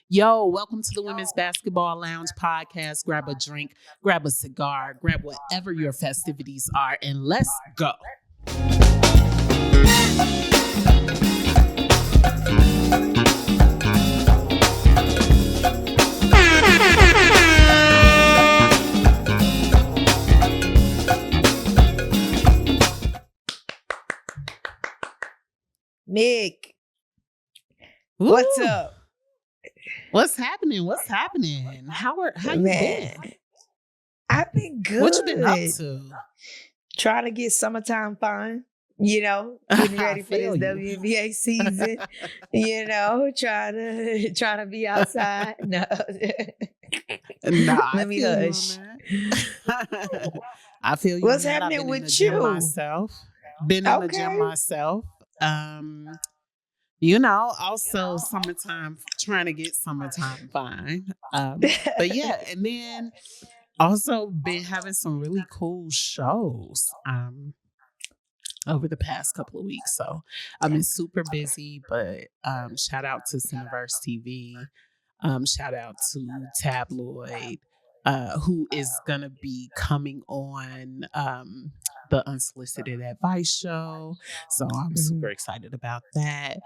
Yo, welcome to the Women's Basketball Lounge podcast. Grab a drink, grab a cigar, grab whatever your festivities are, and let's go. Nick, Ooh, what's up? What's happening? What's happening? How you Man, been? I've been good. What you been up to? Trying to get summertime fun. Getting ready for this feel you. WNBA season. Trying to be outside. No, Nah, let me feel you hush. on that. I feel you. What's on that. I've happening been in with the gym you? myself. Been in the gym Okay. myself. Also summertime, trying to get summertime fine. But yeah, and then also been having some really cool shows over the past couple of weeks. So I've been super busy, but shout out to Cineverse TV. Shout out to Tabloid, who is gonna be coming on the Unsolicited Advice show. So I'm super excited about that.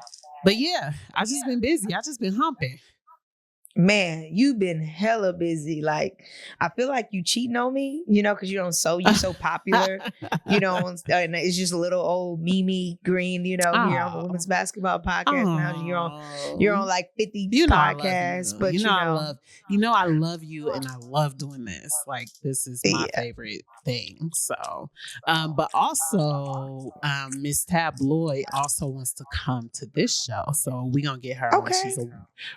But yeah, I just been busy. I just been humping. Man, you've been hella busy. Like, I feel like you cheating on me, because you're so popular, and it's just a little old Mimi Green, here on the Women's Basketball Podcast. Now you're on like 50 podcasts, but I love you and I love doing this. Like, this is my favorite thing. So, but also, Miss Tabloid also wants to come to this show. So we're going to get her on. She's a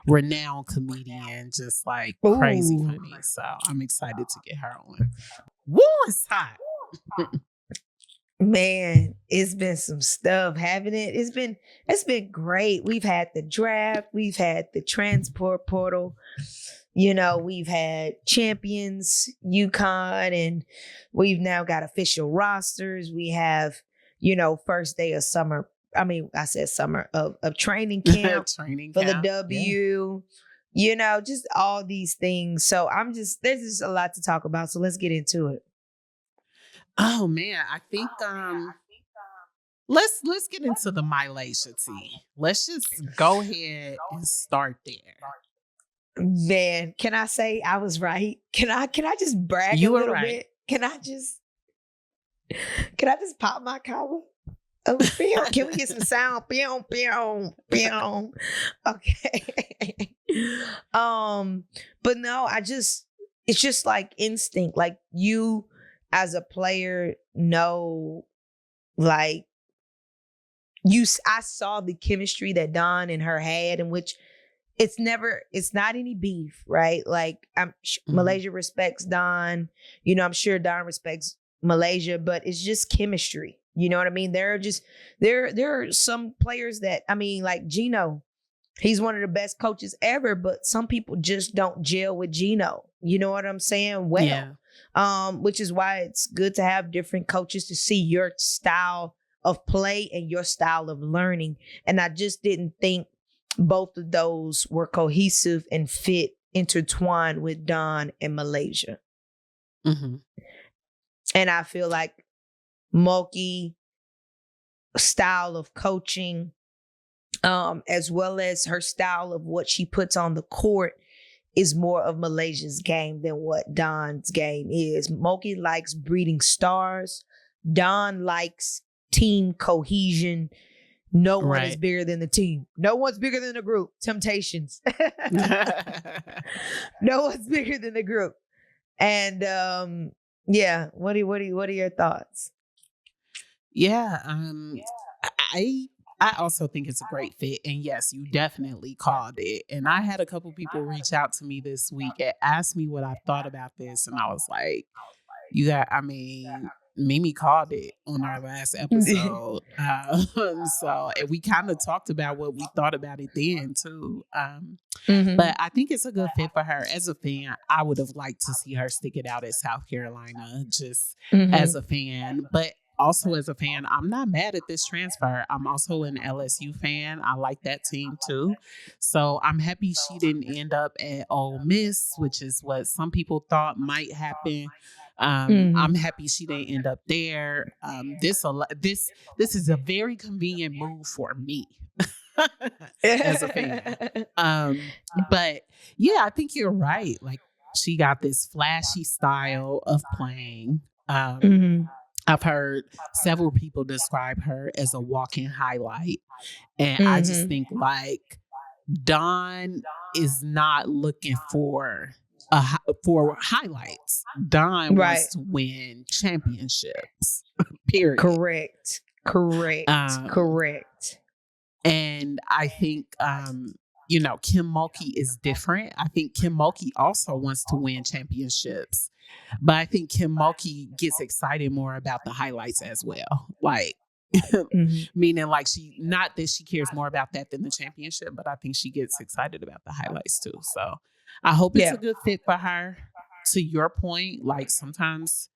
renowned comedian, just like crazy funny. So I'm excited to get her on. Woo, it's hot. Man, it's been some stuff, haven't it? It's been great. We've had the draft, we've had the transport portal, we've had champions, UConn, and we've now got official rosters. We have, first day of summer. I mean, I said summer of training camp for the W. Just all these things. So there's just a lot to talk about. So let's get into it. Oh man, I think let's get into the MiLaysia tea. Let's just go ahead and start there. Man, can I say I was right? Can I just brag You a were little right. bit? Can I just pop my collar? Oh, can we get some sound? Pew, pew, pew. Okay. But no, it's just like instinct. Like, you as a player like I saw the chemistry that Dawn and her had, in which it's not any beef, right? Like, MiLaysia respects Dawn. I'm sure Dawn respects MiLaysia, but it's just chemistry. You know what I mean? There are some players that, like Gino, he's one of the best coaches ever, but some people just don't gel with Gino. You know what I'm saying? Well, yeah. Which is why it's good to have different coaches to see your style of play and your style of learning. And I just didn't think both of those were cohesive and intertwined with Dawn and MiLaysia. Mm-hmm. And I feel like Moki style of coaching, as well as her style of what she puts on the court, is more of MiLaysia's game than what Dawn's game is. Moki likes breeding stars. Dawn likes team cohesion. No one is bigger than the team. No one's bigger than the group. Temptations. No one's bigger than the group. And yeah, what are your thoughts? Yeah, I also think it's a great fit. And yes, you definitely called it. And I had a couple people reach out to me this week and ask me what I thought about this. And I was like, Mimi called it on our last episode. And we kind of talked about what we thought about it then too. But I think it's a good fit for her. As a fan, I would have liked to see her stick it out at South Carolina, just as a fan. But also as a fan, I'm not mad at this transfer. I'm also an LSU fan. I like that team too. So I'm happy she didn't end up at Ole Miss, which is what some people thought might happen. I'm happy she didn't end up there. This is a very convenient move for me as a fan. But yeah, I think you're right. Like, she got this flashy style of playing. I've heard several people describe her as a walking highlight. And I just think, like, Dawn is not looking for for highlights. Dawn wants to win championships. Period. Correct. And I think Kim Mulkey is different. I think Kim Mulkey also wants to win championships. But I think Kim Mulkey gets excited more about the highlights as well. Like, meaning, like, not that she cares more about that than the championship, but I think she gets excited about the highlights too. So I hope it's a good fit for her. To your point, like, sometimes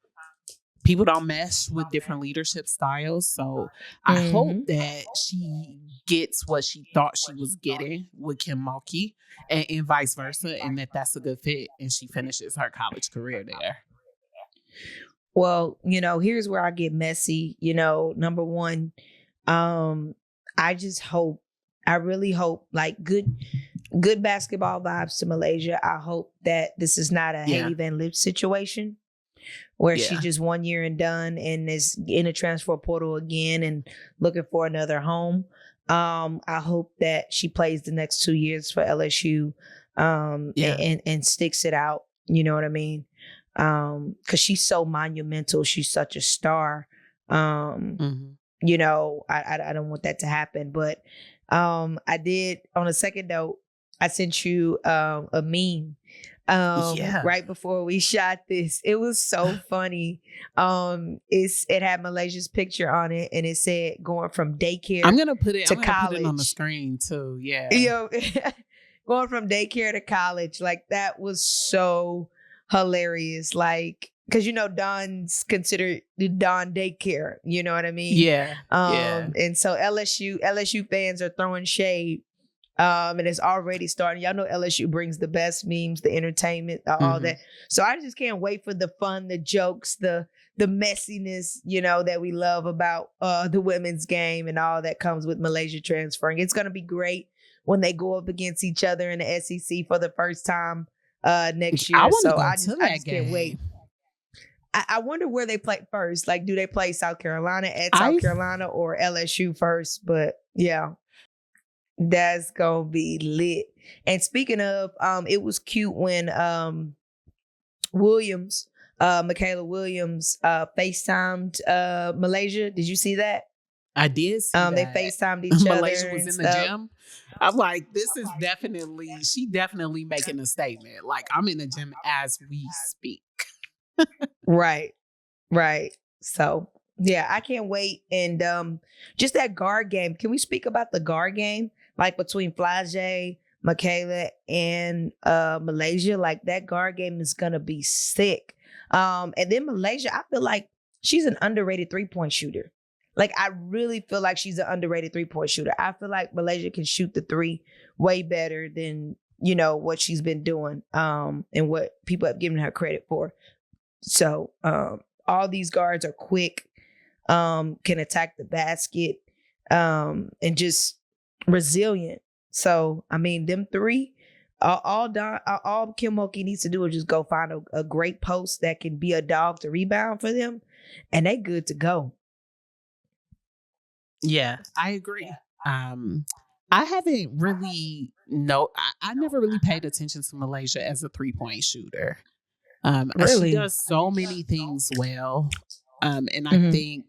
people don't mesh with different leadership styles. So I hope that she gets what she thought she was getting with Kim Mulkey and vice versa, and that's a good fit, and she finishes her college career there. Well, here's where I get messy. Number one, I really hope, like, good basketball vibes to MiLaysia. I hope that this is not a Hailey Van Lith situation where she's just 1 year and done and is in a transfer portal again and looking for another home. I hope that she plays the next 2 years for LSU and sticks it out. You know what I mean? Because she's so monumental. She's such a star. I don't want that to happen. But I did, on a second note, I sent you a meme right before we shot this. It was so funny. It had MiLaysia's picture on it, and it said going from daycare I'm gonna put it on the screen too. Yeah. Going from daycare to college. Like, that was so hilarious. Like, because Dawn's considered the Dawn daycare. You know what I mean? Yeah. And so LSU fans are throwing shade. And it's already starting. Y'all know LSU brings the best memes, the entertainment, all that. So I just can't wait for the fun, the jokes, the messiness, that we love about the women's game and all that comes with MiLaysia transferring. It's going to be great when they go up against each other in the SEC for the first time next year. I just can't wait. I wonder where they play first. Like, do they play South Carolina at South Carolina or LSU first? But yeah. That's gonna be lit. And speaking of, it was cute when Michaela Williams FaceTimed MiLaysia. Did you see that? I did see that. They FaceTimed each other. MiLaysia was in the gym. I'm like, she definitely making a statement. Like, I'm in the gym as we speak. Right. So yeah, I can't wait. And just that guard game. Can we speak about the guard game? Like, between Flage, Michaela, and MiLaysia, like, that guard game is gonna be sick. And then MiLaysia, I feel like she's an underrated 3-point shooter. Like, I really feel like she's an underrated 3-point shooter. I feel like MiLaysia can shoot the three way better than, what she's been doing and what people have given her credit for. So all these guards are quick, can attack the basket, and just resilient. So, I mean, them three, all Kim Mulkey needs to do is just go find a great post that can be a dog to rebound for them, and they good to go. Yeah, I agree. I haven't really I never really paid attention to MiLaysia as a 3-point shooter. Really? She does so many things well. And I think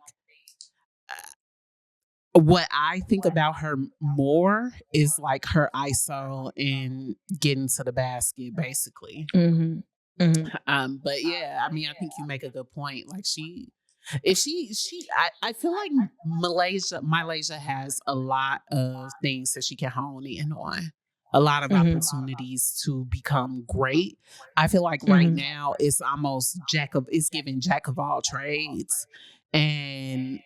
what I think about her more is, like, her ISO and getting to the basket, basically. But yeah, I mean, I think you make a good point. Like, I feel like MiLaysia has a lot of things that she can hone in on. A lot of opportunities to become great. I feel like right now it's almost it's giving jack of all trades. And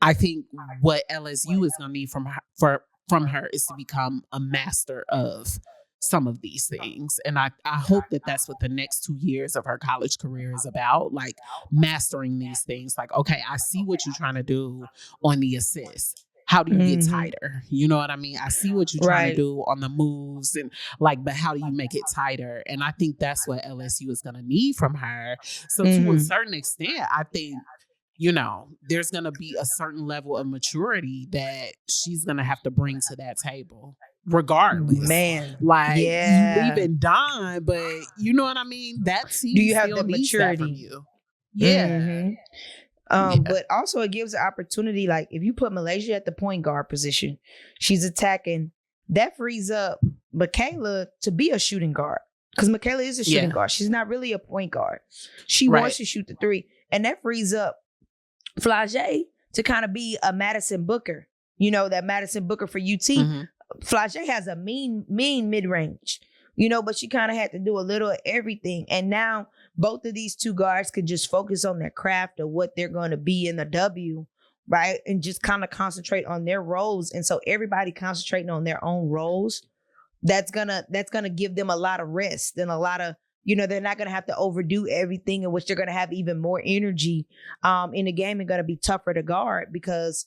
I think what LSU is going to need from her is to become a master of some of these things. And I hope that that's what the next 2 years of her college career is about, like mastering these things. Like, okay, I see what you're trying to do on the assist. How do you get tighter? You know what I mean? I see what you're trying to do on the moves and like, but how do you make it tighter? And I think that's what LSU is going to need from her. So to a certain extent, I think, you know, there's going to be a certain level of maturity that she's going to have to bring to that table regardless. Man. Like, yeah. you leaving Don, but you know what I mean? That team do you have still the needs that maturity from you. Yeah. But also it gives an opportunity, like if you put MiLaysia at the point guard position, she's attacking, that frees up Michaela to be a shooting guard. Because Michaela is a shooting guard. She's not really a point guard. She wants to shoot the three. And that frees up Flau'jae to kind of be a Madison Booker. You know, that Madison Booker for UT. Flau'jae has a mean mid-range. You know, but she kind of had to do a little of everything. And now both of these two guards could just focus on their craft of what they're going to be in the W, right? And just kind of concentrate on their roles. And so everybody concentrating on their own roles, that's gonna give them a lot of rest and a lot of, you know, they're not going to have to overdo everything, in which they're going to have even more energy in the game and going to be tougher to guard because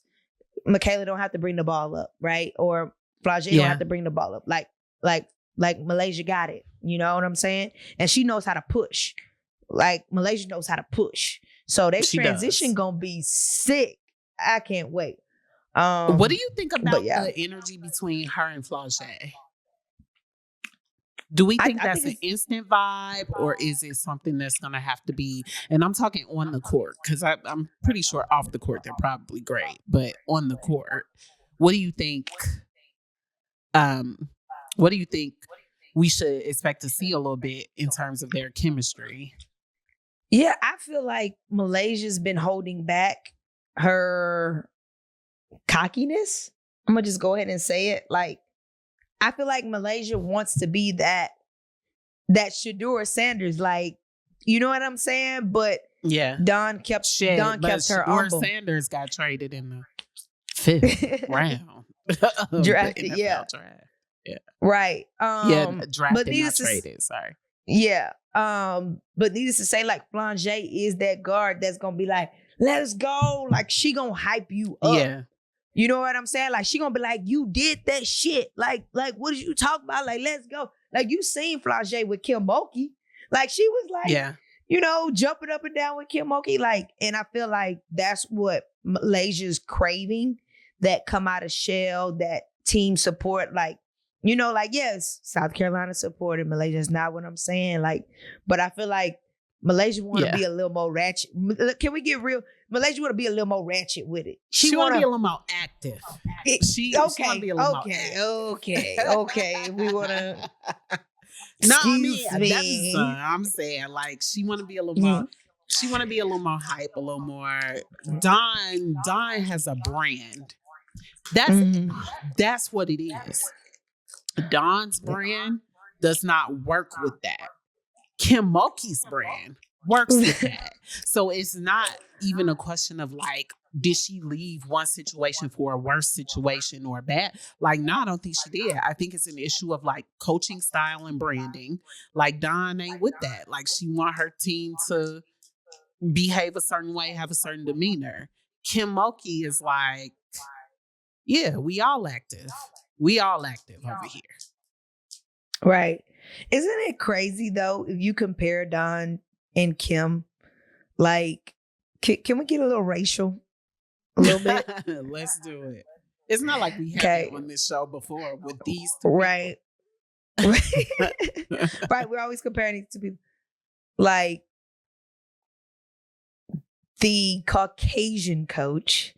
Michaela don't have to bring the ball up, right? Or Flau'jae don't have to bring the ball up. Like MiLaysia got it. You know what I'm saying? And she knows how to push. Like MiLaysia knows how to push. So their transition gonna be sick. I can't wait. What do you think about the energy between her and Flau'jae? Do we think that's an instant vibe, or is it something that's going to have to be, and I'm talking on the court, because I'm pretty sure off the court they're probably great, but on the court, what do you think we should expect to see a little bit in terms of their chemistry? Yeah, I feel like MiLaysia's been holding back her cockiness. I'm going to just go ahead and say it. Like, I feel like MiLaysia wants to be that Shedeur Sanders, like, you know what I'm saying? But Don kept her humble. Sanders got traded in the 5th round. Drafted, draft. Yeah. Right. Drafted, not traded. Sorry. Yeah. But needless to say, like Flau'jae is that guard that's gonna be like, let's go. Like she gonna hype you up. Yeah. You know what I'm saying? Like she gonna be like, you did that shit. Like what did you talk about? Like, let's go. Like you seen Flau'jae with Kim Mulkey. Like she was like, you know, jumping up and down with Kim Mulkey. Like, and I feel like that's what MiLaysia's craving, that come out of shell, that team support. Like, you know, like, yes, South Carolina supported MiLaysia. Is not what I'm saying. Like, but I feel like MiLaysia want to be a little more ratchet. Can we get real? MiLaysia want to be a little more ratchet with it. She want to be a little more active. She want to be a little more active. Okay. We want to. No, I mean, I'm saying, like, she want to be a little more. She want to be a little more hype, a little more. Don has a brand. That's what it is. Don's brand does not work with that. Kim Mulkey's brand works with that. So it's not even a question of like, did she leave one situation for a worse situation or bad? Like, no, I don't think she did. I think it's an issue of like coaching style and branding. Like Don ain't with that. Like she want her team to behave a certain way, have a certain demeanor. Kim Mulkey is like, yeah, we all active. We all active over here. Right. Isn't it crazy though, if you compare Don and Kim? Like, can we get a little racial? A little bit? Let's do it. It's not like we had on this show before with these two right. Right. We're always comparing these two people. Like, the Caucasian coach,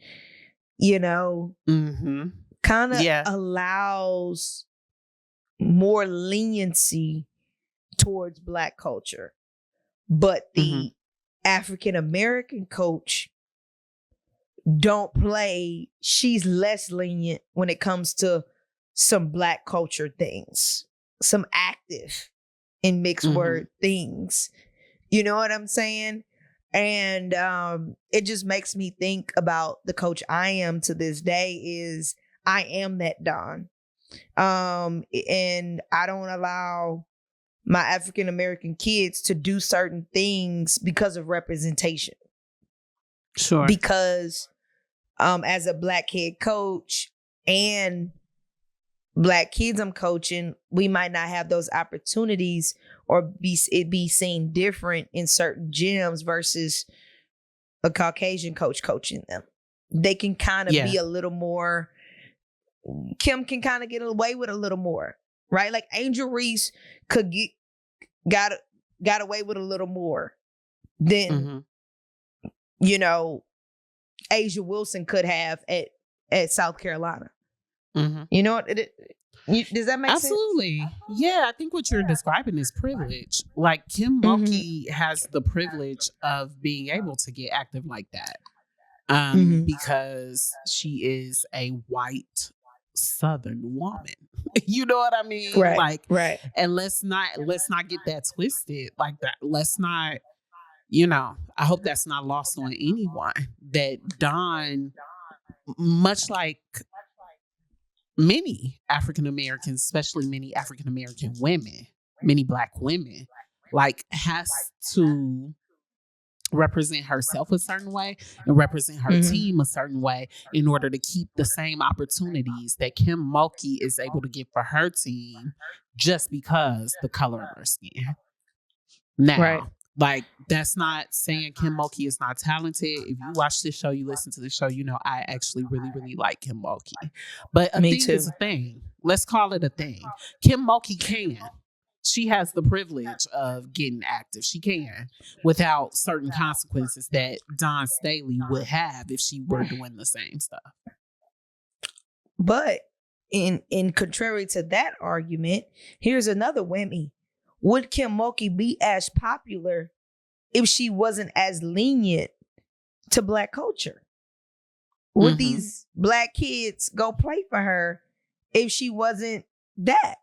you know, kind of allows more leniency towards Black culture. But the African American coach don't play, she's less lenient when it comes to some Black culture things, some active and mixed word things. You know what I'm saying? And it just makes me think about the coach I am to this day. Is I am that Don. And I don't allow my African American kids to do certain things because of representation. Sure. Because as a Black head coach and Black kids I'm coaching, we might not have those opportunities, or be seen different in certain gyms versus a Caucasian coach coaching them. They can kind of be a little more, Kim can kind of get away with a little more, right? Like Angel Reese got away with a little more than, you know, Asia Wilson could have at South Carolina. You know what? Does that make sense? Absolutely. Yeah, I think what you're describing is privilege. Like Kim Mulkey has the privilege of being able to get active like that, because she is a white Southern woman. You know what I mean? Right. And let's not get that twisted. Like that. Let's not. You know, I hope that's not lost on anyone. That Dawn, much like many African Americans, especially many African American women, many Black women, like has to represent herself a certain way and represent her team a certain way in order to keep the same opportunities that Kim Mulkey is able to get for her team just because the color of her skin. Now, like, that's not saying Kim Mulkey is not talented. If you watch this show, you listen to the show, you know I actually really, really like Kim Mulkey. But a thing is a thing. Let's call it a thing. Kim Mulkey can. She has the privilege of getting active. She can, without certain consequences that Dawn Staley would have if she were doing the same stuff. But in contrary to that argument, here's another whammy. Would Kim Mulkey be as popular if she wasn't as lenient to Black culture? Would these Black kids go play for her if she wasn't that?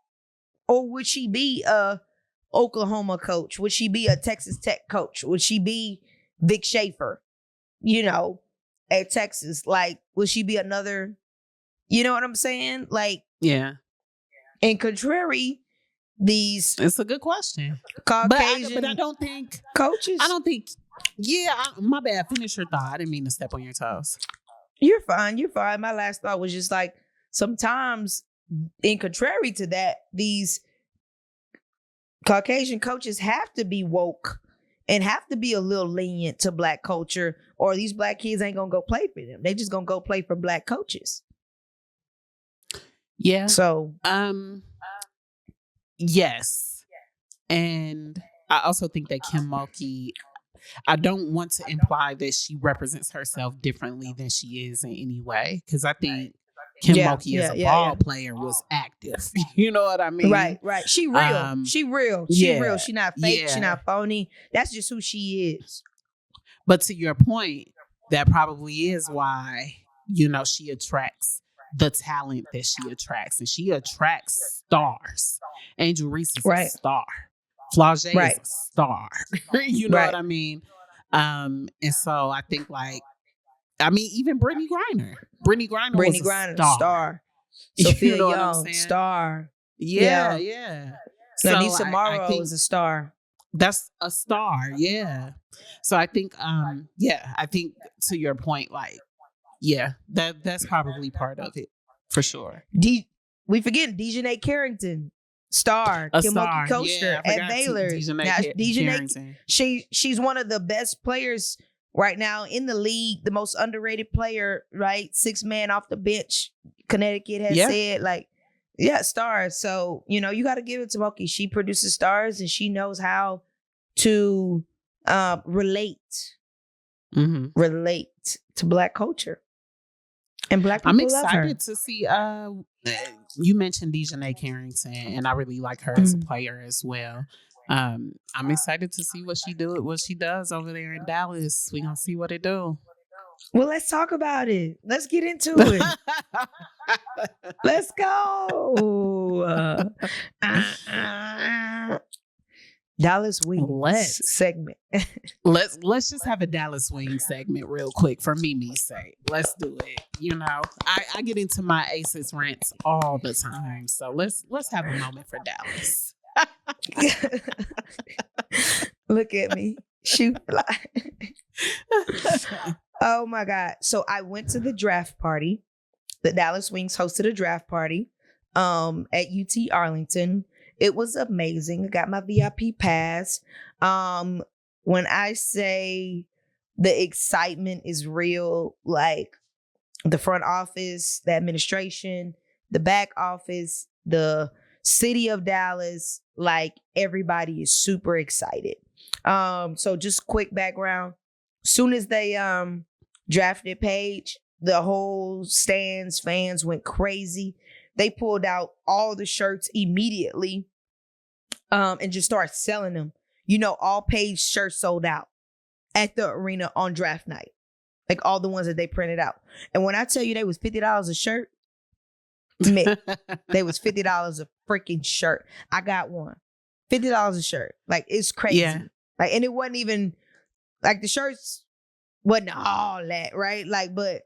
Or would she be a Oklahoma coach? Would she be a Texas Tech coach? Would she be Vic Schaefer, you know, at Texas? Like, would she be another, you know what I'm saying? Like, yeah. And contrary, it's a good question. Caucasian but I don't think coaches. I don't think. Yeah, my bad. Finish your thought. I didn't mean to step on your toes. You're fine. My last thought was just like, sometimes, in contrary to that, these Caucasian coaches have to be woke and have to be a little lenient to Black culture, or these Black kids ain't gonna go play for them. They just gonna go play for Black coaches. Yeah. So, yes. And I also think that Kim Mulkey, I don't want to imply that she represents herself differently than she is in any way, because I think Kim Mulkey as a ball player was active. You know what I mean? Right. She real. She real. She not fake. She not phony. That's just who she is. But to your point, that probably is why, you know, she attracts the talent that she attracts. And she attracts stars. Angel Reese is a star. Flau'jae is a star. You know what I mean? And so I think, like, I mean, even Brittany Griner. Brittany Griner was a star. Sophia you know Young, star. Yeah. So Anissa Morrow is a star. That's a star, yeah. So I think, I think to your point, like, yeah, that's probably part of it, for sure. We forget Dejanay Carrington, star. Kim Mulkey coached her at Baylor. Dejanay, she's one of the best players right now in the league, the most underrated player, right? 6 man off the bench, Connecticut has said, like, stars. So, you know, you got to give it to Mulkey. She produces stars and she knows how to relate to Black culture. And Black people I'm love her. excited to see, you mentioned Dejanay Carrington, and I really like her as a player as well. I'm excited to see what she does over there in Dallas. We're going to see what it do. Well, let's talk about it. Let's get into it. Let's go. Dallas Wings Let's segment. let's just have a Dallas Wings segment real quick for Mimi's sake. Let's do it. You know, I get into my Aces rants all the time, so let's have a moment for Dallas. Look at me. Shoot fly. Oh my God. So I went to the draft party. The Dallas Wings hosted a draft party at UT Arlington. It was amazing. I got my VIP pass. When I say the excitement is real, like the front office, the administration, the back office, the city of Dallas, like everybody is super excited. So just quick background. Soon as they drafted Paige, the whole stands, fans went crazy. They pulled out all the shirts immediately and just started selling them. You know, all Paige shirts sold out at the arena on draft night. Like all the ones that they printed out. And when I tell you they was $50 a shirt, they was $50 a freaking shirt. I got one. $50 a shirt. Like it's crazy. Yeah. Like, and it wasn't even like the shirts wasn't all that, right? Like, but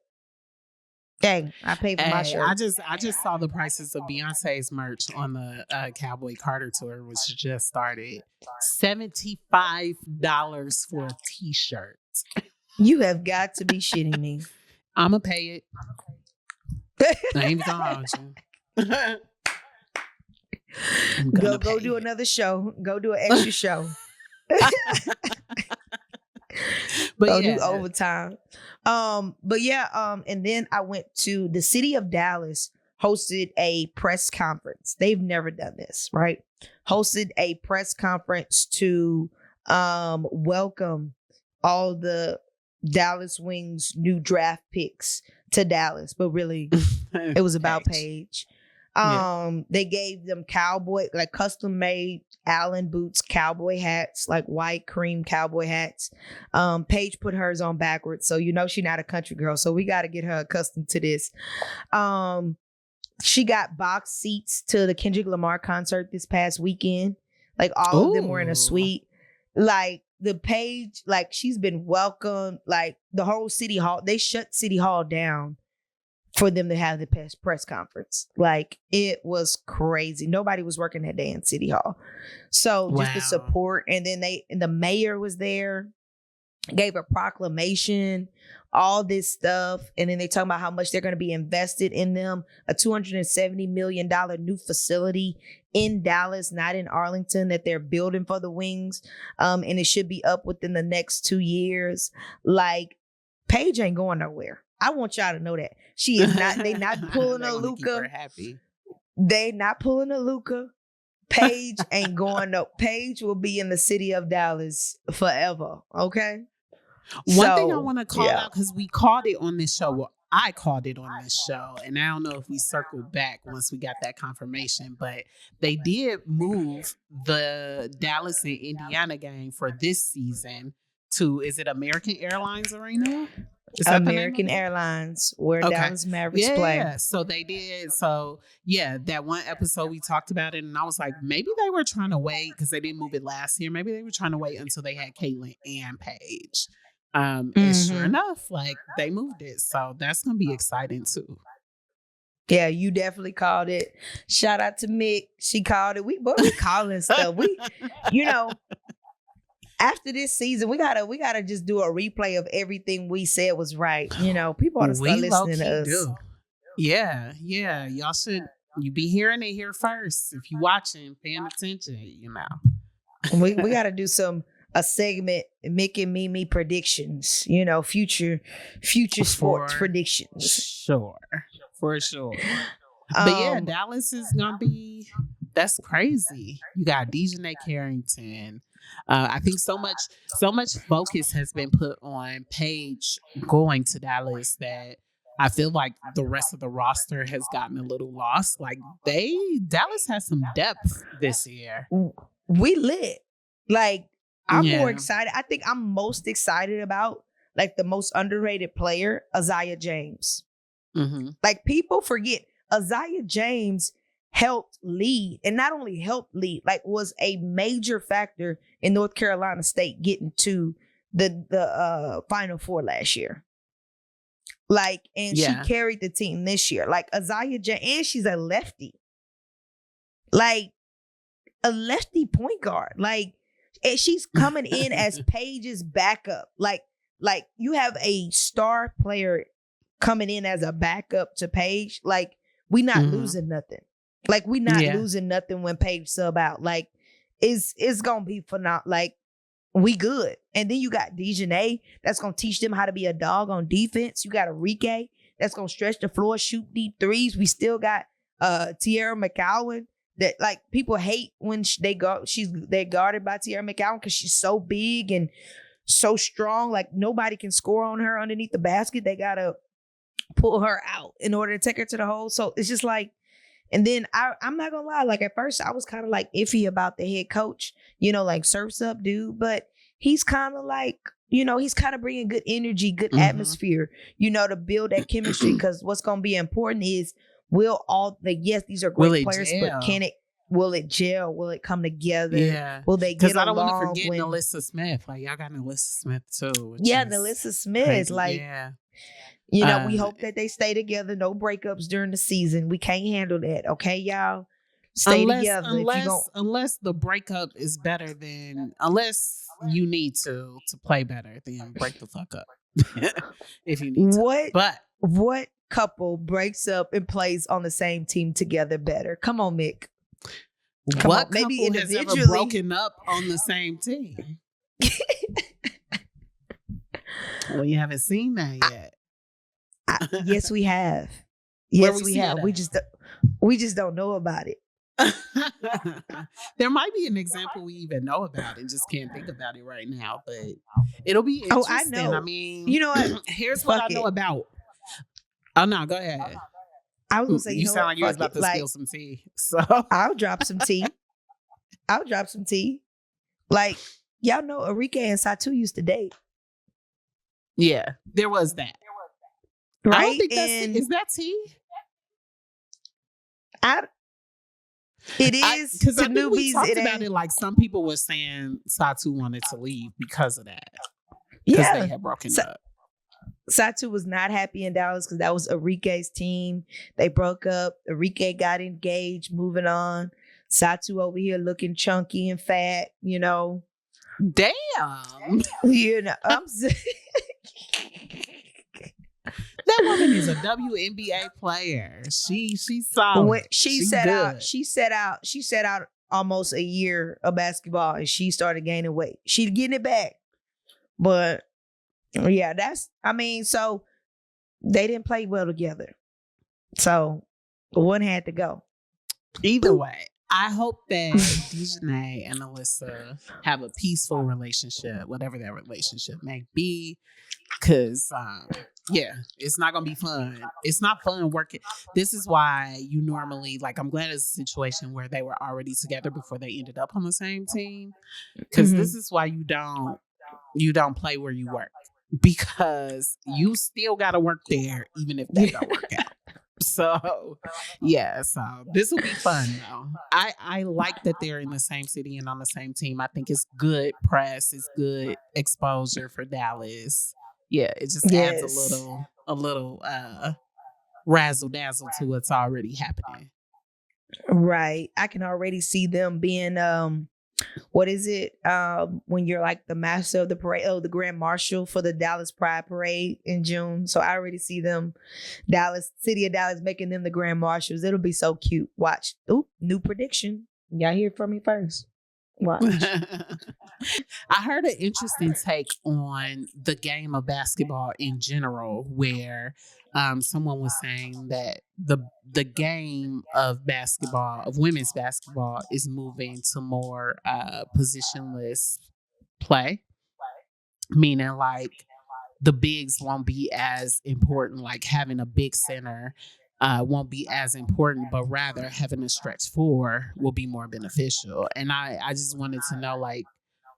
dang, I paid for my shirt. I just saw the prices of Beyonce's merch on the Cowboy Carter tour, which just started. $75 for a t-shirt. You have got to be shitting me. I'ma pay it. I ain't gonna Go do another show. Go do an extra show. But go yeah. do overtime. And then I went to the city of Dallas, hosted a press conference. They've never done this, right? Hosted a press conference to welcome all the Dallas Wings new draft picks to Dallas, but really it was about Paige. They gave them custom made Allen boots, cowboy hats, like white cream cowboy hats. Paige put hers on backwards, so you know she's not a country girl, so we got to get her accustomed to this. She got box seats to the Kendrick Lamar concert this past weekend. Like all of them were in a suite. Like the Paige, like she's been welcomed. Like the whole City Hall, they shut City Hall down for them to have the press conference. Like it was crazy. Nobody was working that day in City Hall. So just the support. And then the mayor was there, gave a proclamation, all this stuff. And then they talking about how much they're going to be invested in them. A $270 million new facility in Dallas, not in Arlington, that they're building for the Wings. And it should be up within the next 2 years. Like Paige ain't going nowhere. I want y'all to know that. She is not, they not pulling a Luka. They not pulling a Luka. Paige ain't going no. Paige will be in the city of Dallas forever. Okay. One thing I want to call out, because we called it on this show. Well, I called it on this show, and I don't know if we circled back once we got that confirmation, but they did move the Dallas and Indiana game for this season to, is it American Airlines Arena? American Airlines, where Dallas Mavericks play. Yeah, so they did. So yeah, that one episode we talked about it, and I was like, maybe they were trying to wait because they didn't move it last year. Maybe they were trying to wait until they had Caitlin and Paige. And sure enough, like they moved it, so that's gonna be exciting too. Yeah, you definitely called it. Shout out to Mick. She called it. We calling stuff. We, you know. After this season, we gotta just do a replay of everything we said was right. You know, people ought to start listening to us. Do. Yeah. Y'all should. You be hearing it here first. If you watching, paying attention, you know. We gotta do a segment, Mick and Mimi predictions. You know, future sports predictions. For sure. But yeah, Dallas is gonna be. That's crazy. You got Dejanay Carrington. I think so much focus has been put on Paige going to Dallas that I feel like the rest of the roster has gotten a little lost. Like Dallas has some depth this year. We lit. Like I'm more excited. I think I'm most excited about like the most underrated player, Isaiah James. Like people forget Isaiah James helped lead, and not only helped lead, like was a major factor in North Carolina State getting to the Final Four last year. Like, and she carried the team this year. Like Azaya J, and she's a lefty. Like a lefty point guard. Like, and she's coming in as Paige's backup. Like you have a star player coming in as a backup to Paige. Like, we not losing nothing. Like, we not losing nothing when Paige sub out. Like, it's gonna be phenomenal. Like, we good. And then you got Dejanay that's gonna teach them how to be a dog on defense. You got Enrique that's gonna stretch the floor, shoot deep threes. We still got Tierra McCowan that, like, people hate when they're guarded by Tierra McCowan because she's so big and so strong. Like, nobody can score on her underneath the basket. They gotta pull her out in order to take her to the hole. So it's just like, and then I'm not gonna lie, like at first I was kind of like iffy about the head coach, like Surf's Up dude, but he's kind of like, he's kind of bringing good energy, good atmosphere, to build that chemistry. Because what's gonna be important is, yes, these are great players, but will it gel? Will it come together? Yeah. Will they get along? Because I don't want to forget NaLyssa Smith. Like, y'all got NaLyssa Smith too. NaLyssa Smith. Crazy. Like, we hope that they stay together. No breakups during the season. We can't handle that. Okay, y'all? Stay together. Unless the breakup is better than, unless you need to play better, then break the fuck up. If you need to. What couple breaks up and plays on the same team together better? Come on, Mick. What maybe individually has ever broken up on the same team? Well, you haven't seen that yet. Yes, we have. Yes, we have. We just don't know about it. There might be an example we even know about and just can't think about it right now, but it'll be interesting. Oh, I know. I mean, you know what? Here's what I know about. Oh no, go ahead. I was gonna say, you sound like you was about to spill some tea. So I'll drop some tea. Like, y'all know Enrique and Satu used to date. Yeah, there was that. Right? I don't think is that tea? It is because to newbies. We talked about it. Like, some people were saying Satu wanted to leave because of that. Because they had broken up. Satu was not happy in Dallas because that was Enrique's team. They broke up. Enrique got engaged, moving on. Satu over here looking chunky and fat, Damn. I'm that woman is a WNBA player. She's solid. She set out almost a year of basketball and she started gaining weight. She's getting it back. But yeah, so they didn't play well together. So one had to go. Either way, I hope that Dejanay and NaLyssa have a peaceful relationship, whatever that relationship may be. Because, it's not going to be fun. It's not fun working. This is why you normally, like, I'm glad it's a situation where they were already together before they ended up on the same team. Because this is why you don't play where you work. Because you still got to work there, even if they don't work out. So this will be fun though. I like that they're in the same city and on the same team. I think it's good press. It's good exposure for Dallas. Yeah, it just adds a little razzle dazzle to what's already happening. Right. I can already see them being what is it? When you're like the master of the parade, the grand marshal for the Dallas Pride Parade in June. So I already see them, City of Dallas, making them the grand marshals. It'll be so cute. Watch. Oop, new prediction. Y'all hear from me first. Watch. I heard an interesting take on the game of basketball in general, where someone was saying that the game of basketball, of women's basketball, is moving to more positionless play, meaning like the bigs won't be as important. Like, having a big center won't be as important, but rather having a stretch four will be more beneficial. And I just wanted to know, like,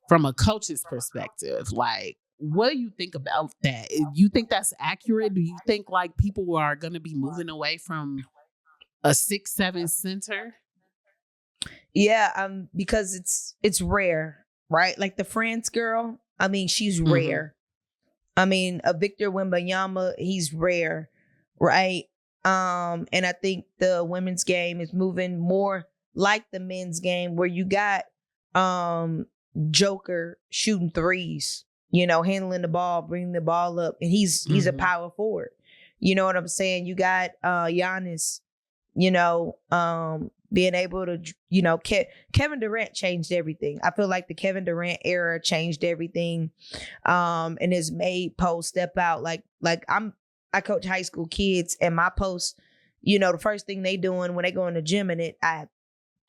from a coach's perspective, like, what do you think about that? You think that's accurate? Do you think like people are going to be moving away from a 6'7" center. Yeah, because it's rare, right? Like the France girl, I mean, she's rare. I mean, a Victor Wembanyama, he's rare, right? And I think the women's game is moving more like the men's game, where you got Joker shooting threes, handling the ball, bringing the ball up, and he's a power forward. You know what I'm saying? You got Giannis, being able to, Kevin Durant changed everything. I feel like the Kevin Durant era changed everything, and has made posts step out. Like I coach high school kids, and my posts, the first thing they doing when they go in the gym, and I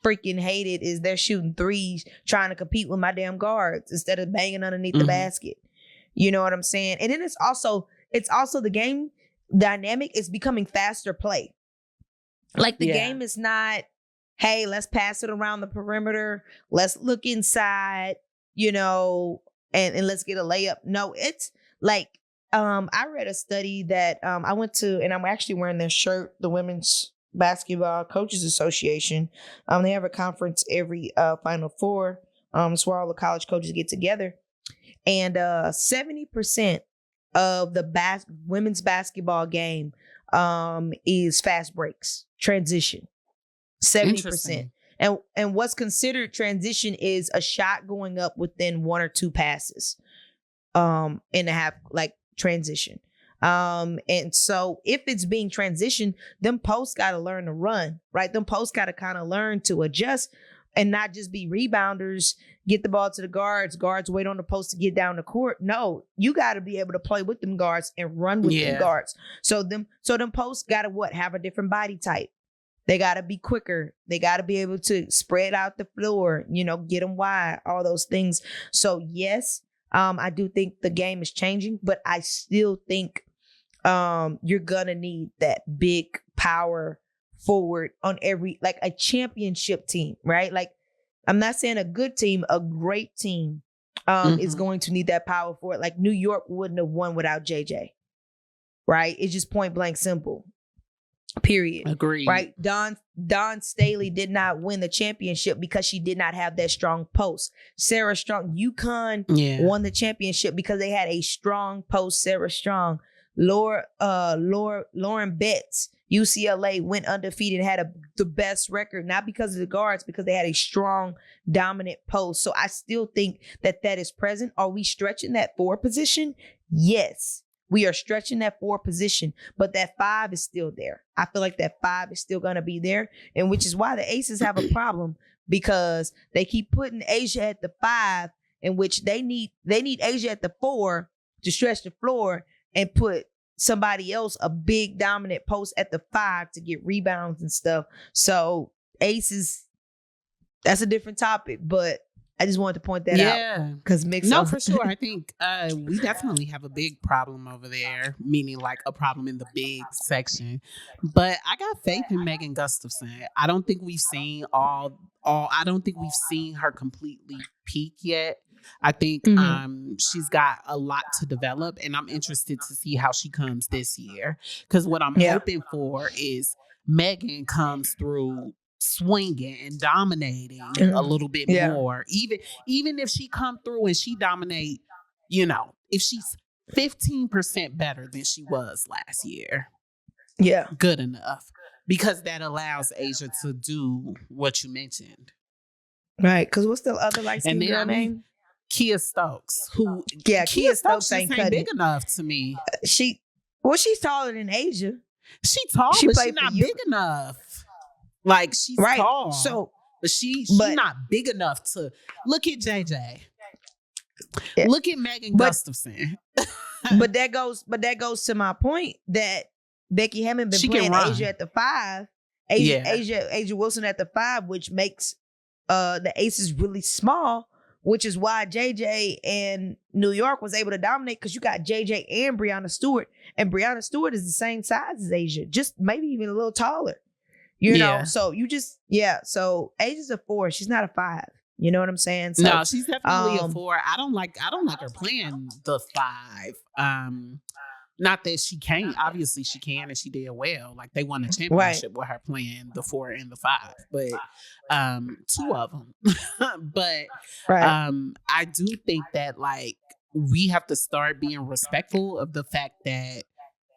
freaking hate it, is they're shooting threes, trying to compete with my damn guards instead of banging underneath the basket. You know what I'm saying? And then it's also the game dynamic is becoming faster play. Like the game is not, hey, let's pass it around the perimeter. Let's look inside, and let's get a layup. No, it's like, I read a study that I went to, and I'm actually wearing their shirt, the Women's Basketball Coaches Association. They have a conference every Final Four. It's where all the college coaches get together. And 70% of the women's basketball game is fast breaks, transition. 70%. And what's considered transition is a shot going up within one or two passes in a half, like transition. And so if it's being transitioned, them posts got to learn to run, right? Them posts got to kind of learn to adjust and not just be rebounders, get the ball to the guards wait on the post to get down the court. No, you got to be able to play with them guards and run with them guards. So them posts got to have a different body type. They got to be quicker. They got to be able to spread out the floor, get them wide, all those things. So yes, I do think the game is changing, but I still think you're gonna need that big power forward on every, like a championship team, right? Like, I'm not saying a good team, a great team is going to need that power forward. Like New York wouldn't have won without JJ, right? It's just point blank simple. Period. Agreed. Right? Dawn Staley did not win the championship because she did not have that strong post. Sarah Strong, UConn won the championship because they had a strong post. Sarah Strong, Lauren Betts, UCLA went undefeated, had the best record, not because of the guards, because they had a strong, dominant post. So I still think that is present. Are we stretching that 4 position? Yes. We are stretching that 4 position, but that 5 is still there. I feel like that 5 is still going to be there, and which is why the Aces have a problem, because they keep putting Asia at the 5, in which they need Asia at the 4 to stretch the floor and put somebody else, a big dominant post at the 5 to get rebounds and stuff. So Aces, that's a different topic, but I just wanted to point that out. Because for sure. I think we definitely have a big problem over there, meaning like a problem in the big section. But I got faith in Megan Gustafson. I don't think we've seen I don't think we've seen her completely peak yet. I think she's got a lot to develop, and I'm interested to see how she comes this year. Because what I'm hoping for is Megan comes through swinging and dominating a little bit more. Even if she come through and she dominate, if she's 15% better than she was last year, good enough, because that allows Asia to do what you mentioned, right? Because what's the other light-skinned girl name? Kia Stokes, who Kia Stokes ain't big enough to me. She's taller than Asia. She's tall, but she's not big enough. Like, she's tall, but she's not big enough to look at JJ. Look at Megan Gustafson. but that goes to my point that Becky Hammond been playing Asia at the 5, Asia Wilson at the 5, which makes the Aces really small, which is why JJ and New York was able to dominate, because you got JJ and Breanna Stewart, and Breanna Stewart is the same size as Asia, just maybe even a little taller. So so Asia's a 4. She's not a 5. You know what I'm saying? So, no, she's definitely a 4. I don't like her playing the 5. Not that she can't. Obviously, she can, and she did well. Like they won a Right. championship with her playing the 4 and the 5, but two of them. But Right. I do think that like we have to start being respectful of the fact that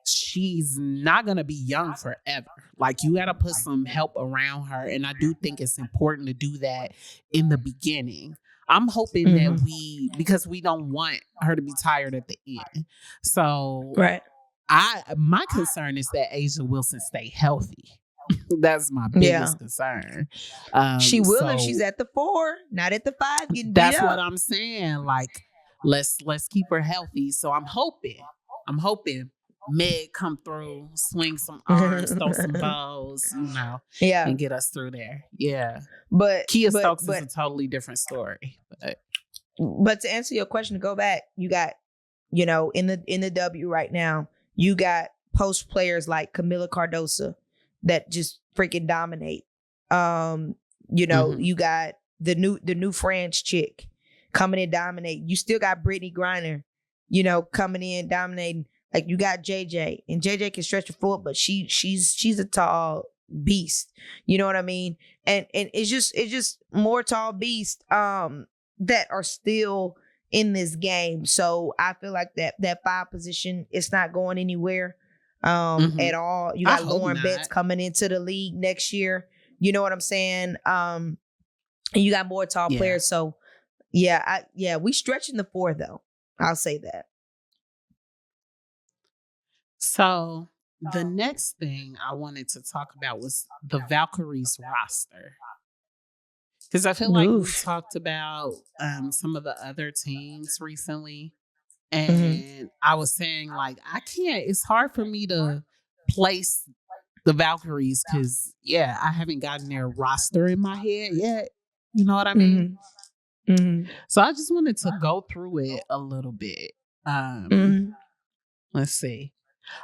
she's not gonna be young forever. Like you gotta put some help around her. And I do think it's important to do that in the beginning. I'm hoping that because we don't want her to be tired at the end. So Right. my concern is that Asia Wilson stay healthy. That's my Yeah. biggest concern. She will if so she's at the 4, not at the 5 getting beat that's up. what I'm saying. Like, let's keep her healthy. So I'm hoping Meg come through, swing some arms, throw some balls, Yeah. and get us through there. Yeah. But Kia Stokes is a totally different story. But to answer your question, to go back, you got, in the W right now, you got post players like Camila Cardosa that just freaking dominate. You got the new French chick coming in dominate. You still got Brittany Griner, coming in dominating. Like you got JJ, and JJ can stretch the floor, but she's a tall beast. You know what I mean? And it's just more tall beasts that are still in this game. So I feel like that 5 position, it's not going anywhere at all. You got Lauren Betts coming into the league next year. You know what I'm saying? And you got more tall players. So we stretching the 4 though. I'll say that. So the next thing I wanted to talk about was the Valkyries roster. Because I feel like we talked about some of the other teams recently. And I was saying, like, it's hard for me to place the Valkyries because, I haven't gotten their roster in my head yet. You know what I mean? So I just wanted to go through it a little bit. Let's see.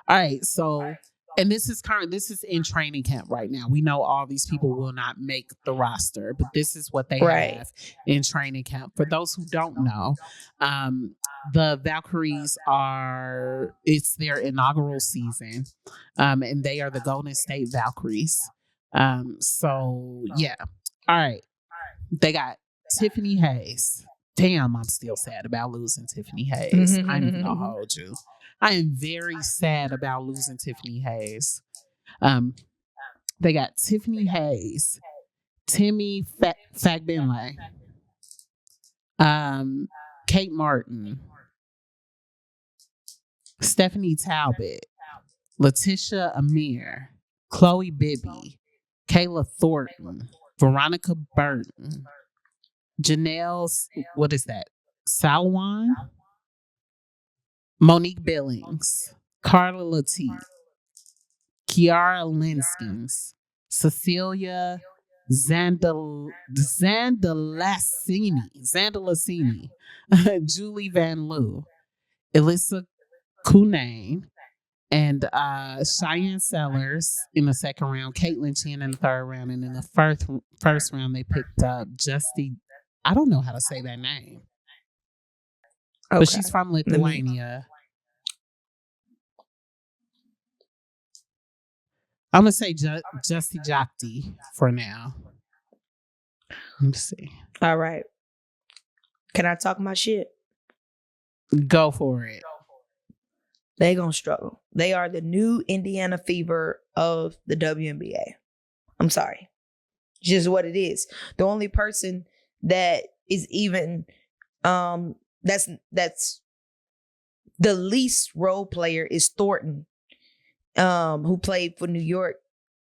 All right. So, and this is in training camp right now. We know all these people will not make the roster, but this is what they have in training camp. For those who don't know, the Valkyries it's their inaugural season, and they are the Golden State Valkyries. All right. They got Tiffany Hayes. Damn, I'm still sad about losing Tiffany Hayes. I'm even gonna hold you. I am very sad about losing Tiffany Hayes. They got Tiffany Hayes, Timmy Fagbinley, Kate Martin, Stephanie Talbot, Letitia Amir, Chloe Bibby, Kayla Thornton, Veronica Burton, Janelle, what is that? Salwan, Monique Billings, Carla Latif, Kiara Linskins, Cecilia Zandalasini, Julie Van Loo, Alyssa Cunane, and Cheyenne Sellers in the second round, Caitlin Chen in the third round, and in the first round they picked up Justy. I don't know how to say that name. Okay. But she's from Lithuania. I'm going to say Justy Jokti for now. Let me see. All right. Can I talk my shit? Go for it. They going to struggle. They are the new Indiana Fever of the WNBA. I'm sorry. It's just what it is. The only person that is even that's the least role player is Thornton, who played for New York,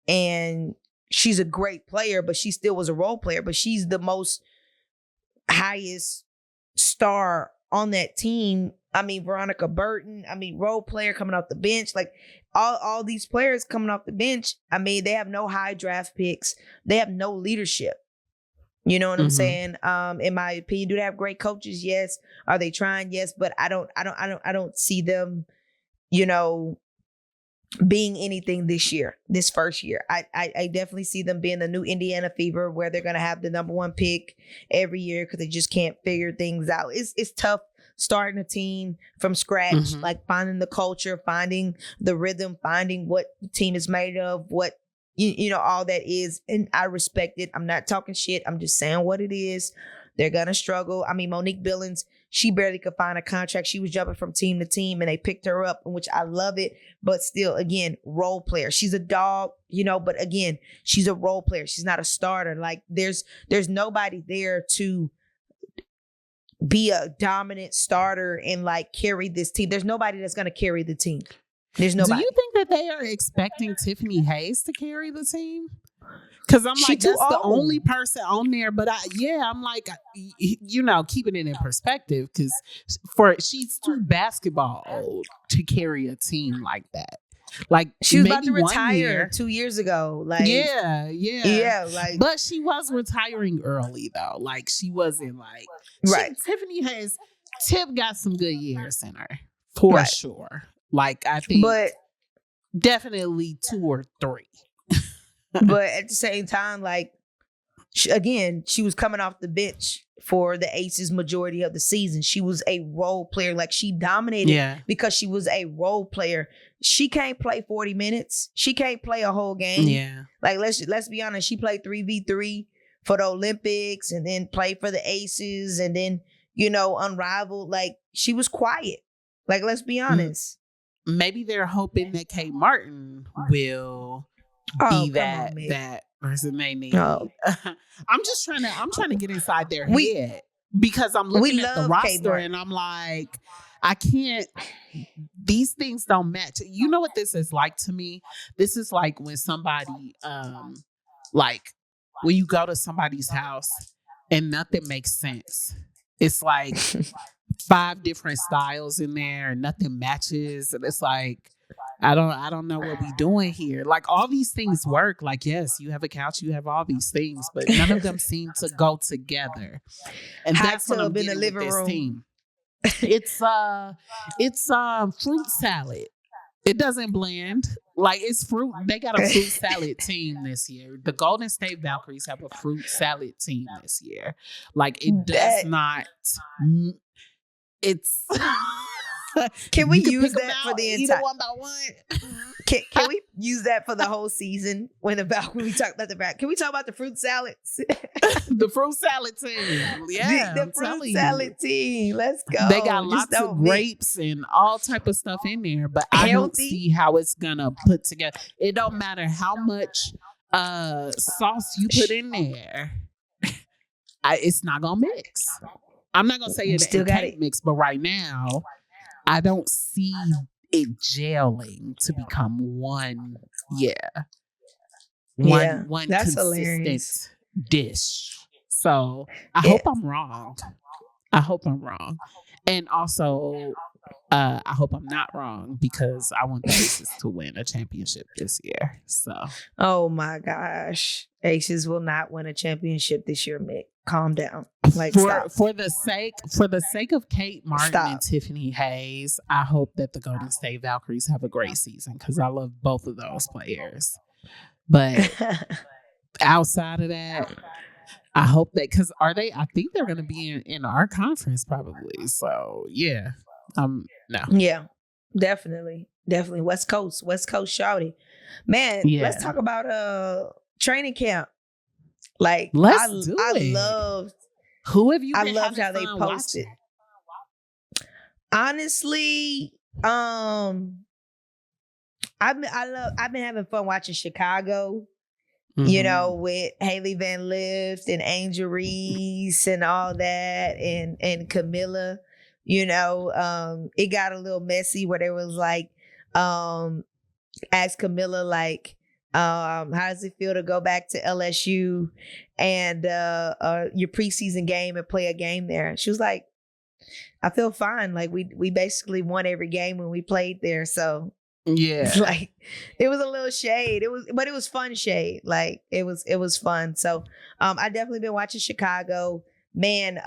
and she's a great player, but she still was a role player, but she's the most highest star on that team. I mean, Veronica Burton, role player coming off the bench, like all these players coming off the bench. I mean, they have no high draft picks. They have no leadership. You know what I'm saying? In my opinion, do they have great coaches? Yes. Are they trying? Yes. But I don't see them, being anything this first year. I definitely see them being the new Indiana Fever, where they're going to have the number 1 pick every year because they just can't figure things out. It's tough starting a team from scratch, like finding the culture, finding the rhythm, finding what the team is made of, what, you know, all that is. And I respect it. I'm not talking shit. I'm just saying what it is. They're going to struggle. I mean, Monique Billings, she barely could find a contract. She was jumping from team to team and they picked her up, which I love it. But still, again, role player. She's a dog, you know, but again, she's a role player. She's not a starter. Like there's nobody there to be a dominant starter and like carry this team. There's nobody that's going to carry the team. There's nobody. Do you think that they are expecting Tiffany Hayes to carry the team? Because I'm like, that's the only person on there. But I'm like, you know, keeping it in perspective, because she's too basketball old to carry a team like that. Like she was about to retire 2 years ago. Like yeah. Like, but she was retiring early though. Like she wasn't like right. Tiffany Hayes. Tip got some good years in her for sure. Like I think, but definitely 2 or 3. But at the same time, like, she was coming off the bench for the Aces majority of the season. She was a role player. Like, she dominated because she was a role player. She can't play 40 minutes. She can't play a whole game. Yeah. Like, let's be honest. She played 3v3 for the Olympics and then played for the Aces and then, you know, Unrivaled. Like, she was quiet. Like, let's be honest. Maybe they're hoping that Kate Martin will be that person they need. I'm trying to get inside their head because I'm looking at the roster and I'm like, I can't, these things don't match. You know what this is like to me? This is like when somebody, like when you go to somebody's house and nothing makes sense. It's like 5 different styles in there and nothing matches. And it's like, I don't know what we doing here. Like all these things work. Like, yes, you have a couch, you have all these things, but none of them seem to go together. And that's what I'm getting with this team. It's fruit salad. It doesn't blend. Like it's fruit. They got a fruit salad team this year. The Golden State Valkyries have a fruit salad team this year. Like it does not. It's. Can we use that for the entire one by one? Can we use that for the whole season when we talk about the back? Can we talk about the fruit salads? The fruit salad team. Yeah. The fruit salad team. Let's go. They got lots of grapes and all type of stuff in there, but I don't see how it's gonna put together. It don't matter how much sauce you put in there. It's not gonna mix. I'm not gonna say it still got it mix, but right now I don't see it gelling to become one. One that's consistent hilarious. dish. So I hope I'm wrong. And also, I hope I'm not wrong because I want the Aces to win a championship this year. So, oh my gosh, Aces will not win a championship this year, Mick. Calm down. Like for the sake of Kate Martin and Tiffany Hayes, I hope that the Golden State Valkyries have a great season because I love both of those players. But outside of that, I hope that because I think they're going to be in our conference probably. So yeah, no. Yeah, definitely West Coast shouty, man. Yeah. Let's talk about training camp. Like I loved. Who have you? I loved how they posted. Watching? Honestly, I've been having fun watching Chicago. Mm-hmm. You know, with Haley Van Lift and Angel Reese and all that, and Camilla. You know, it got a little messy where there was like, asked Camilla like, how does it feel to go back to LSU and your preseason game and play a game there? She was like, I feel fine. Like we basically won every game when we played there. So yeah, like it was a little shade. But it was fun shade. Like it was fun. So I definitely been watching Chicago. Man,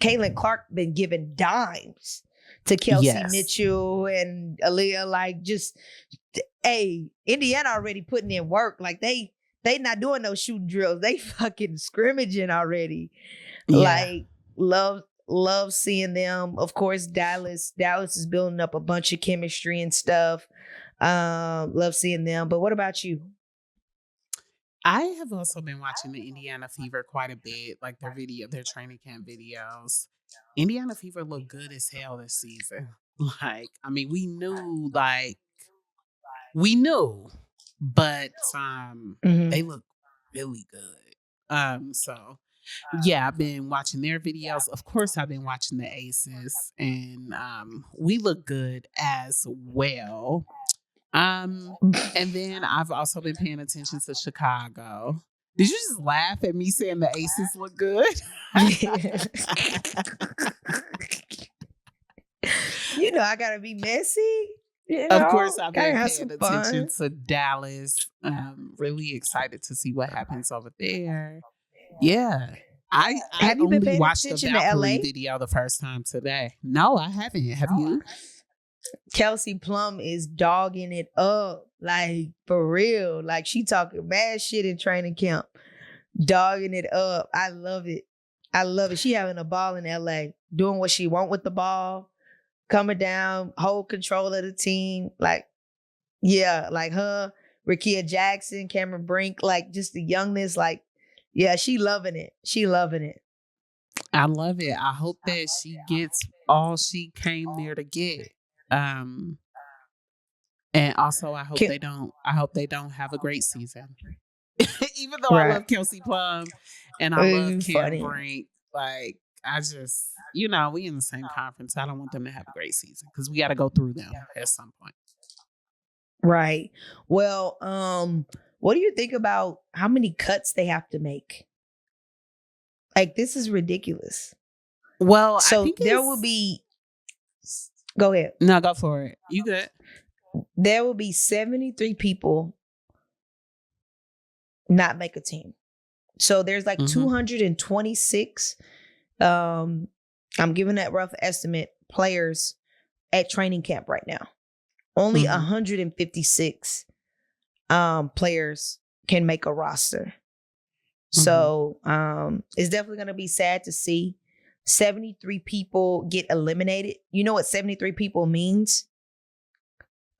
Caitlin Clark been giving dimes to Kelsey Mitchell and Aaliyah. Like just, hey, Indiana already putting in work. Like they not doing no shooting drills. They fucking scrimmaging already. Yeah. Like love love seeing them. Of course, Dallas is building up a bunch of chemistry and stuff. Love seeing them. But what about you? I have also been watching the Indiana Fever quite a bit, like their training camp videos. Indiana Fever looked good as hell this season. Like, I mean, we knew, but Mhm. they look really good. So yeah, I've been watching their videos. Of course, I've been watching the Aces, and we look good as well. And then I've also been paying attention to Chicago. Did you just laugh at me saying the Aces look good? You know, I gotta be messy. Of course, I've been have paying some attention fun. to Dallas. Really excited to see what happens over there. Yeah. I Have you been only paying watched the attention to Valkyrie LA? video the first time today. No, I haven't. Have you? Kelsey Plum is dogging it up, like for real. Like she talking mad shit in training camp, dogging it up. I love it. I love it. She having a ball in LA, doing what she want with the ball, coming down, hold control of the team. Like, yeah, like her, Rakia Jackson, Cameron Brink, like just the youngness. Like, yeah, she loving it. She loving it. I love it. I hope that she gets all she came there to get. Um, and also I hope Can, they don't have a great season. Even though I right. love Kelsey Plum and I love Cam Funny. Brink, like I just, we in the same conference. I don't want them to have a great season because we got to go through them at some point. Right. Well, what do you think about how many cuts they have to make? Like, this is ridiculous. Well, I So think there will be, go ahead. No, go for it. You good. There will be 73 people not make a team. So there's like 226, I'm giving that rough estimate, players at training camp right now. Only 156 players can make a roster. So it's definitely going to be sad to see 73 people get eliminated. You know what 73 people means?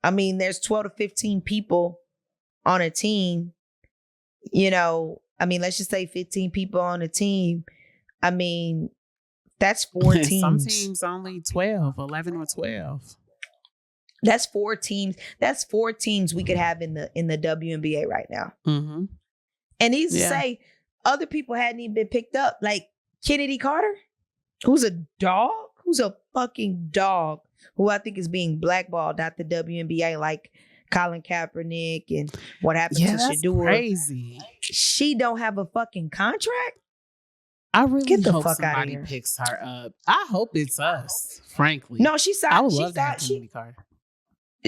I mean, there's 12 to 15 people on a team. I mean, let's just say 15 people on a team. I mean, that's 4 teams. Some teams only 12, 11 or 12. That's 4 teams. That's 4 teams we could have in the WNBA right now. Mm-hmm. And needs to say, other people hadn't even been picked up. Like Kennedy Carter, who's a dog, who's a fucking dog, who I think is being blackballed out the WNBA, like Colin Kaepernick and what happened to Shedeur. Crazy. She don't have a fucking contract. I really Get the hope fuck out of somebody here. picks her up. I hope it's us, frankly. No, she signed. I would love to have Kennedy Carter.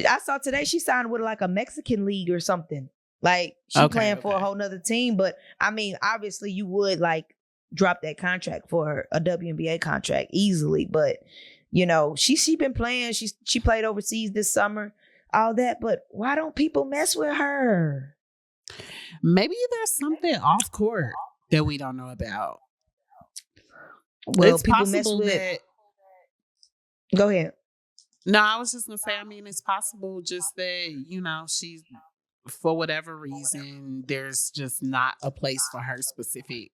I saw today she signed with like a Mexican league or something. Like she playing for a whole nother team. But I mean, obviously you would like drop that contract for a WNBA contract easily. But she been playing. She played overseas this summer, all that. But why don't people mess with her? Maybe there's something off court that we don't know about. Well, it's people mess with it. Go ahead. No, I was just gonna say, I mean, it's possible just that, she's, for whatever reason, there's just not a place for her specific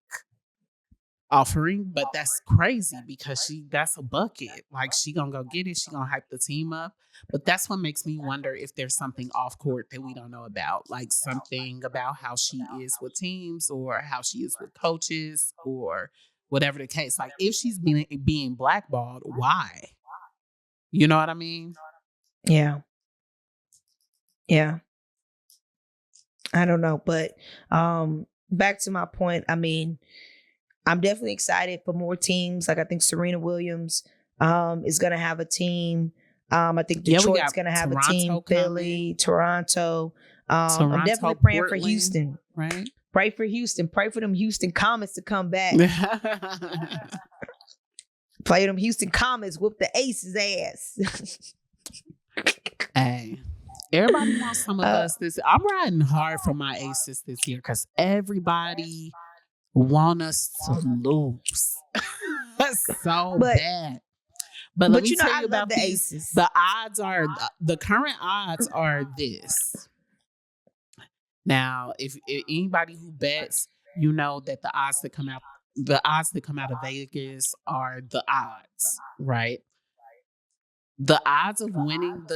offering, but that's crazy because that's a bucket. Like she gonna go get it, she gonna hype the team up. But that's what makes me wonder if there's something off court that we don't know about, like something about how she is with teams or how she is with coaches or whatever the case. Like if she's being blackballed, why? You know what I mean? Yeah. Yeah. I don't know. But back to my point, I mean, I'm definitely excited for more teams. Like I think Serena Williams is going to have a team. I think Detroit's going to have a team. Philly, Toronto. I'm definitely praying for Houston. Right? Pray for Houston. Pray for them Houston Comets to come back. Play them Houston Comets, whoop the Aces ass. Hey, everybody wants some of us this. I'm riding hard for my Aces this year because everybody want us to lose. So But bad. But let me tell I you love about the these. Aces. The odds are the current odds are this. Now, if anybody who bets, you know that the odds that come out of Vegas are the odds, right? The odds of winning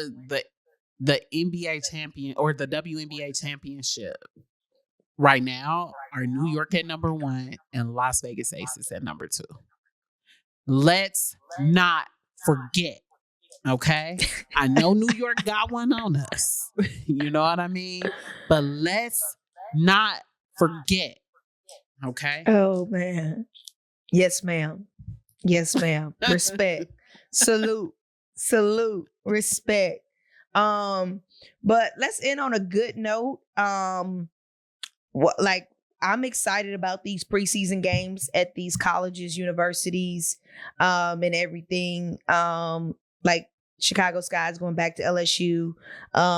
the NBA champion or the WNBA championship right now are New York at number 1 and Las Vegas Aces at number 2. Let's not forget, okay? I know New York got one on us. You know what I mean? But let's not forget, okay? Oh man. Yes, ma'am. Yes, ma'am. Respect. Salute. Salute. Respect. But let's end on a good note. Like I'm excited about these preseason games at these colleges, universities, and everything. Like Chicago Sky is going back to LSU.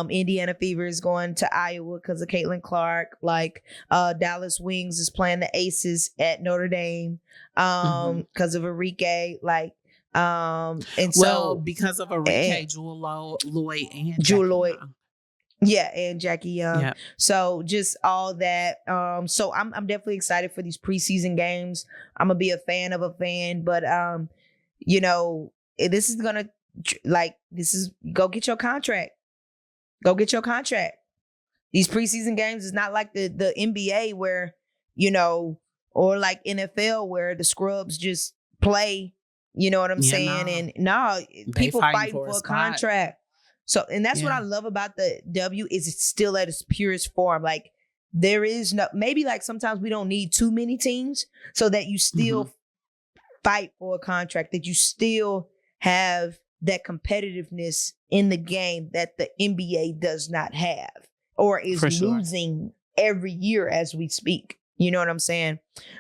Indiana Fever is going to Iowa because of Caitlin Clark. Like Dallas Wings is playing the Aces at Notre Dame because of Enrique. Like and so because of Enrique, Jewel Lloyd, and Jewel Jackie Lloyd. Young. Yeah, and Jackie Young. Yeah. So just all that. So I'm definitely excited for these preseason games. I'm gonna be a fan of a fan, but you know, this is gonna go get your contract. Go get your contract. These preseason games is not like the NBA where, you know, or like NFL where the scrubs just play. You know what I'm saying? No. And people fighting for a contract. So, and that's what I Yeah. love about the W is it's still at its purest form. Like there is no, maybe like sometimes we don't need too many teams so that you still fight for a contract, that you still have that competitiveness in the game that the NBA does not have or is losing every year as we speak. You know what I'm saying?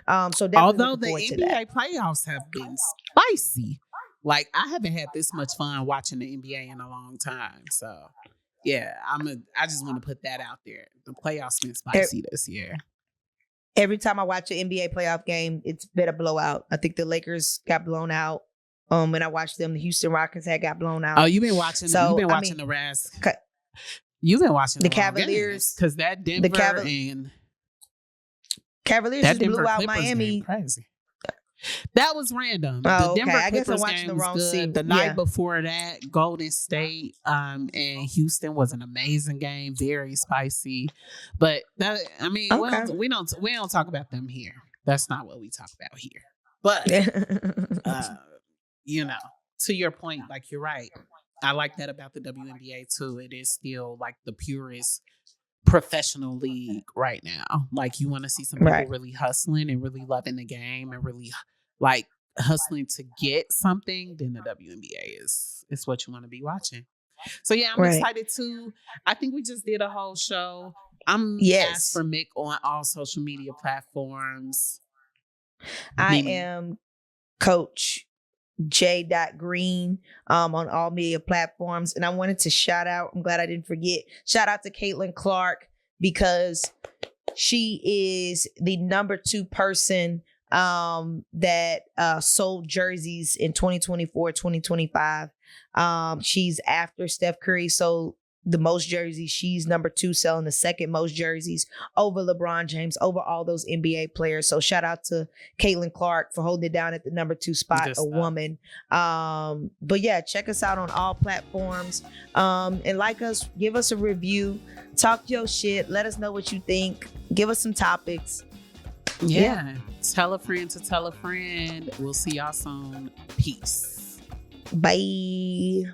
So definitely although the looking forward NBA playoffs have been spicy, like I haven't had this much fun watching the NBA in a long time. So yeah, I just want to put that out there. The playoffs been spicy this year. Every time I watch an NBA playoff game, it's been a blowout. I think the Lakers got blown out. When I watched them, the Houston Rockets got blown out. Oh, you've been watching. So, you've been watching the rest. You've been watching the Cavaliers because that Denver and Cavaliers that just Denver blew out Clippers Miami. Crazy. That was random. Oh, the Denver okay. I guess I'm Clippers watching game the was wrong good. scene. The night before that, Golden State and Houston was an amazing game, very spicy. But that, I mean, we don't talk about them here. That's not what we talk about here. But you know, to your point, like you're right. I like that about the WNBA too. It is still like the purest professional league right now. Like you want to see some people really hustling and really loving the game and really like hustling to get something, then the WNBA is what you want to be watching. So yeah, I'm excited too. I think we just did a whole show. I'm asked for Mick on all social media platforms. I am Coach J. Green on all media platforms. And I wanted to shout out, I'm glad I didn't forget, shout out to Caitlin Clark because she is the number 2 person that sold jerseys in 2024, 2025. She's after Steph Curry sold the most jerseys. She's number 2 selling the second most jerseys over LeBron James, over all those NBA players. So shout out to Caitlin Clark for holding it down at the number 2 spot, woman. But yeah, check us out on all platforms. And like us, give us a review, talk your shit, let us know what you think, give us some topics. Yeah. Tell a friend to tell a friend. We'll see y'all soon. Peace. Bye.